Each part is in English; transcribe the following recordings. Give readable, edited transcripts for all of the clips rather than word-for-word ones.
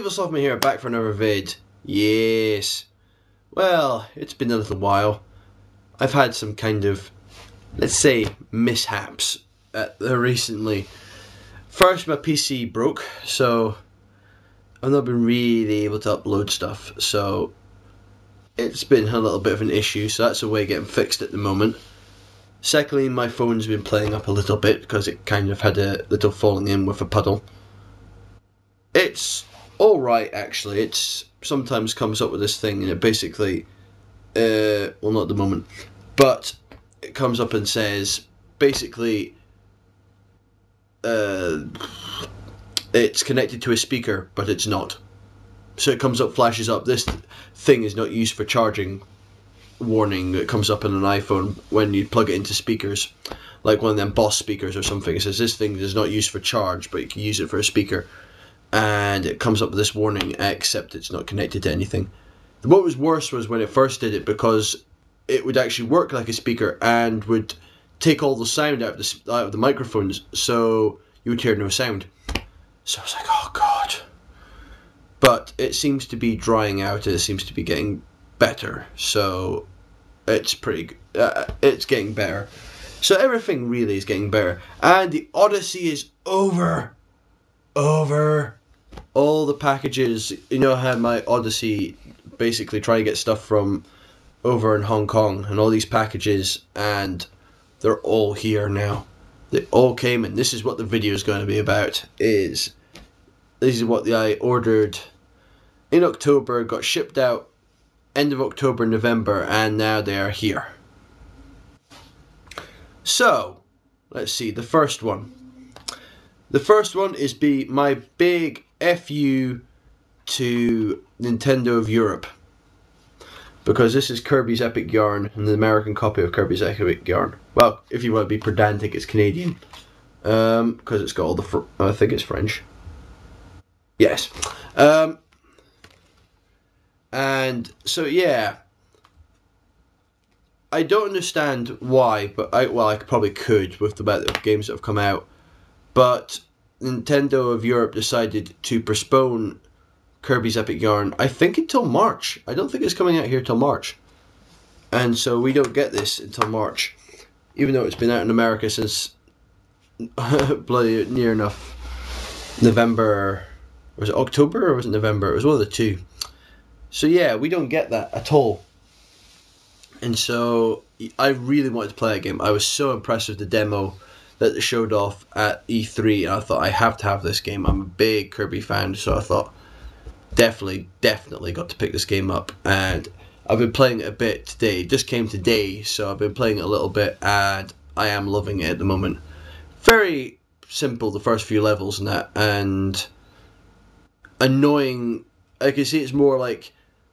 evilslothman here, back for another vid. Yes. Well, it's been a little while. I've had some kind of, let's say, mishaps recently. First, my PC broke, so I've not been really able to upload stuff. So it's been a little bit of an issue, so that's a way getting fixed at the moment. Secondly, my phone's been playing up a little bit because it kind of had a little falling in with a puddle. It's alright, actually. It's sometimes comes up with this thing, and it basically, well, not at the moment, but it comes up and says, basically, it's connected to a speaker, but it's not. So it comes up, flashes up, this thing is not used for charging warning that comes up on an iPhone when you plug it into speakers, like one of them Boss speakers or something. It says this thing is not used for charge, but you can use it for a speaker. And it comes up with this warning, except it's not connected to anything. What was worse was when it first did it, because it would actually work like a speaker and would take all the sound out of the microphones, so you would hear no sound. So I was like, oh god. But it seems to be drying out, and it seems to be getting better, so it's pretty good. It's getting better. So everything really is getting better. And the Odyssey is over. All the packages, you know, I had my Odyssey basically trying to get stuff from over in Hong Kong, and all these packages, and they're all here now. They all came, and this is what the video is going to be about. This is what I ordered in October, got shipped out end of October, November, and now they are here. So, let's see, the first one. The first one is my big FU to Nintendo of Europe, because this is Kirby's Epic Yarn, and the American copy of Kirby's Epic Yarn. Well, if you want to be pedantic, it's Canadian, because it's got all the I think it's French. Yes. And so yeah, I don't understand why, but I probably could with the amount of games that have come out. But Nintendo of Europe decided to postpone Kirby's Epic Yarn, I think, until March. I don't think it's coming out here till March. And so we don't get this until March, even though it's been out in America since bloody near enough November. Was it October or was it November? It was one of the two. So yeah, we don't get that at all. And so I really wanted to play that game. I was so impressed with the demo that they showed off at E3, and I thought, I have to have this game. I'm a big Kirby fan, so I thought, definitely got to pick this game up. And I've been playing it a bit today. It just came today, so I've been playing it a little bit, and I am loving it at the moment. Very simple, the first few levels and that, and annoying. I can see it's more like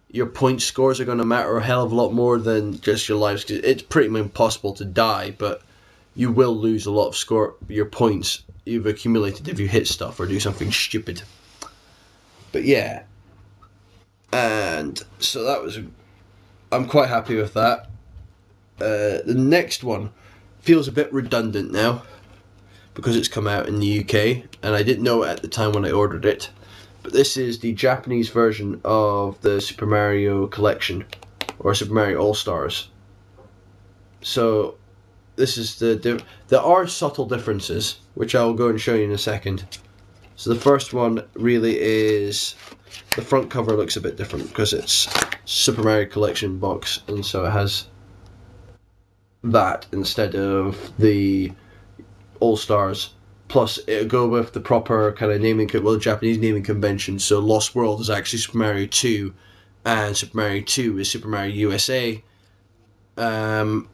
your point scores are going to matter a hell of a lot more than just your lives, because it's pretty much impossible to die, but you will lose a lot of your points you've accumulated if you hit stuff or do something stupid. But yeah, and so that was, I'm quite happy with that. The next one feels a bit redundant now, because it's come out in the UK, and I didn't know it at the time when I ordered it. But this is the Japanese version of the Super Mario Collection, or Super Mario All-Stars. So this is there are subtle differences, which I'll go and show you in a second. So the first one really is, the front cover looks a bit different because it's Super Mario Collection box, and so it has that instead of the All-Stars. Plus, it'll go with the proper kind of naming, well, Japanese naming convention. So Lost World is actually Super Mario 2, and Super Mario 2 is Super Mario USA. And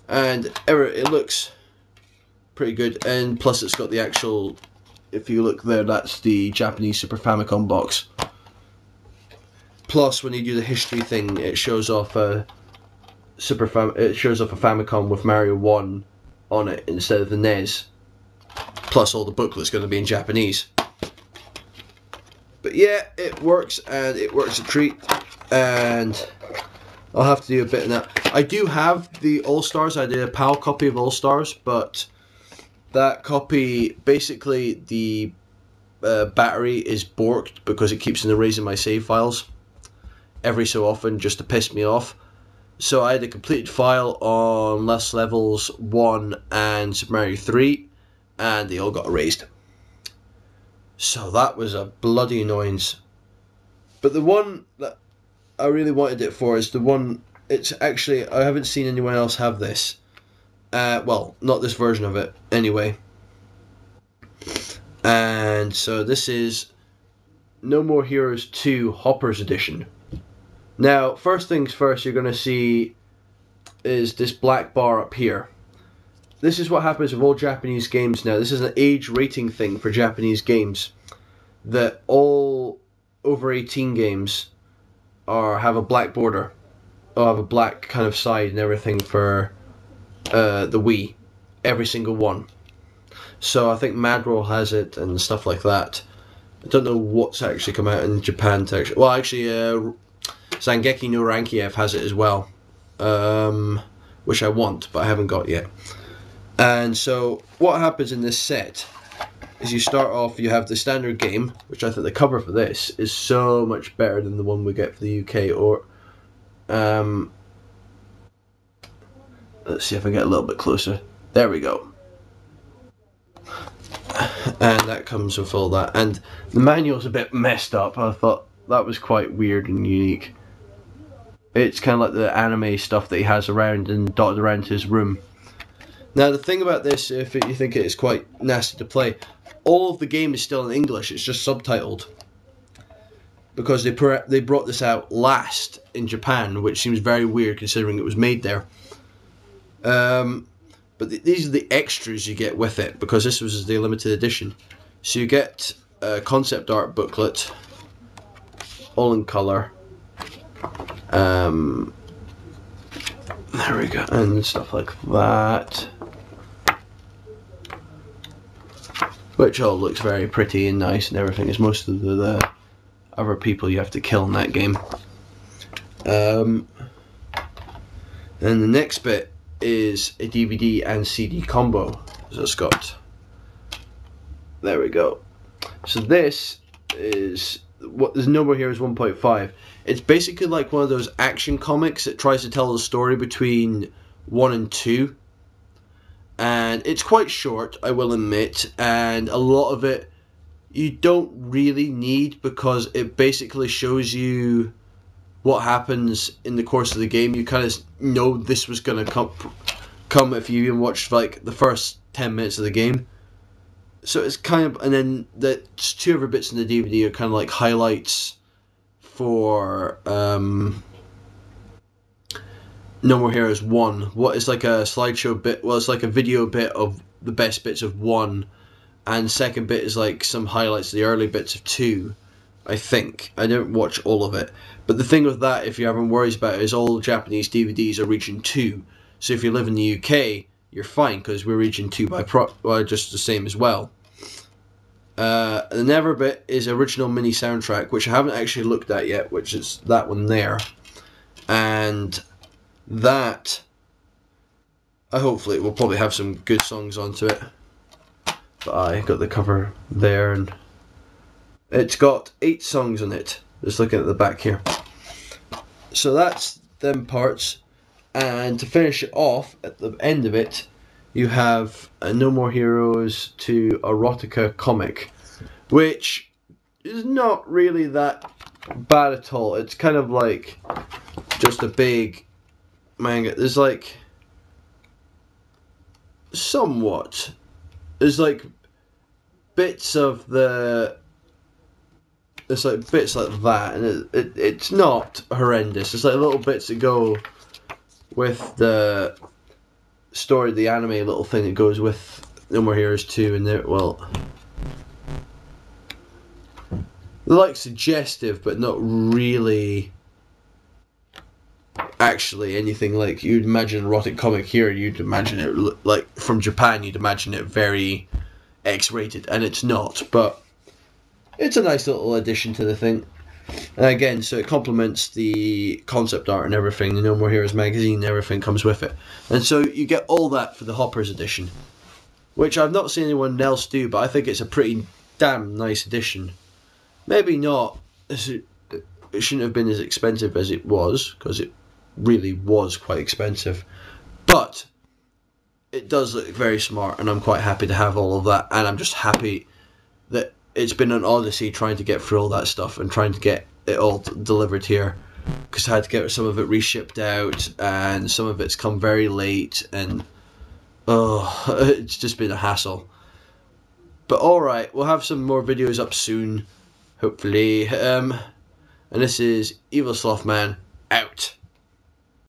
it looks pretty good. And plus, it's got the actual, if you look there, that's the Japanese Super Famicom box. Plus, when you do the history thing, it shows off a Famicom with Mario 1 on it instead of the NES. Plus all the booklet's going to be in Japanese. But yeah, it works, and it works a treat, and I'll have to do a bit of that. I do have the All-Stars. I did a PAL copy of All-Stars, but that copy, basically the battery is borked because it keeps erasing my save files every so often just to piss me off. So I had a completed file on Lost Levels 1 and Super Mario 3, and they all got erased. So that was a bloody annoyance. But the one that I really wanted it for is the one, it's actually, I haven't seen anyone else have this. Well, not this version of it, anyway. And so this is No More Heroes 2 Hopper's Edition. Now, first things first, you're going to see is this black bar up here. This is what happens with all Japanese games now. This is an age rating thing for Japanese games. That all over 18 games have a black border. Or have a black kind of side and everything for the Wii. Every single one. So I think Madroll has it and stuff like that. I don't know what's actually come out in Japan to actually... Well, actually, Zangeki no Rankiev has it as well. Which I want, but I haven't got yet. And so, what happens in this set is you start off, you have the standard game, which I think the cover for this is so much better than the one we get for the UK, or... let's see if I get a little bit closer. There we go. And that comes with all that. And the manual's a bit messed up. I thought that was quite weird and unique. It's kind of like the anime stuff that he has around and dotted around his room. Now the thing about this, if you think it is quite nasty to play, all of the game is still in English, it's just subtitled. Because they brought this out last in Japan, which seems very weird considering it was made there. But these are the extras you get with it, because this was the limited edition. So you get a concept art booklet, all in colour. There we go, and stuff like that. Which all looks very pretty and nice and everything, as most of the other people you have to kill in that game. And the next bit is a DVD and CD combo. So it's got... There we go. So this is... There's No More Heroes 1.5. It's basically like one of those action comics that tries to tell the story between 1 and 2. And it's quite short, I will admit, and a lot of it you don't really need, because it basically shows you what happens in the course of the game. You kind of know this was going to come if you even watched like the first 10 minutes of the game. So it's kind of, and then the 2 other bits in the DVD are kind of like highlights for No More Heroes 1. What is like a slideshow bit, well, it's like a video bit of the best bits of 1, and second bit is like some highlights of the early bits of 2, I think. I didn't watch all of it. But the thing with that, if you're having worries about it, is all Japanese DVDs are region 2. So if you live in the UK, you're fine, because we're region 2 by just the same as well. The Never bit is original mini soundtrack, which I haven't actually looked at yet, which is that one there. And that, hopefully it will probably have some good songs onto it. But I got the cover there, and it's got 8 songs on it. Just looking at the back here. So that's them parts. And to finish it off, at the end of it, you have a No More Heroes 2 erotica comic, which is not really that bad at all. It's kind of like just a big manga. There's like somewhat. There's like bits of the... It's like bits like that, and it's not horrendous. It's like little bits that go with the story, the anime little thing that goes with No More Heroes 2, and they're, well, they're like suggestive, but not really actually anything like you'd imagine an erotic comic here. You'd imagine it like from Japan. You'd imagine it very X-rated, and it's not, but it's a nice little addition to the thing. And again, so it complements the concept art and everything. The No More Heroes magazine and everything comes with it. And so you get all that for the Hoppers edition, which I've not seen anyone else do, but I think it's a pretty damn nice addition. Maybe not. It shouldn't have been as expensive as it was, because it really was quite expensive. But it does look very smart, and I'm quite happy to have all of that. And I'm just happy that it's been an odyssey trying to get through all that stuff and trying to get it all delivered here, because I had to get some of it reshipped out, and some of it's come very late, and it's just been a hassle. But alright, we'll have some more videos up soon, hopefully. And this is evilslothman out.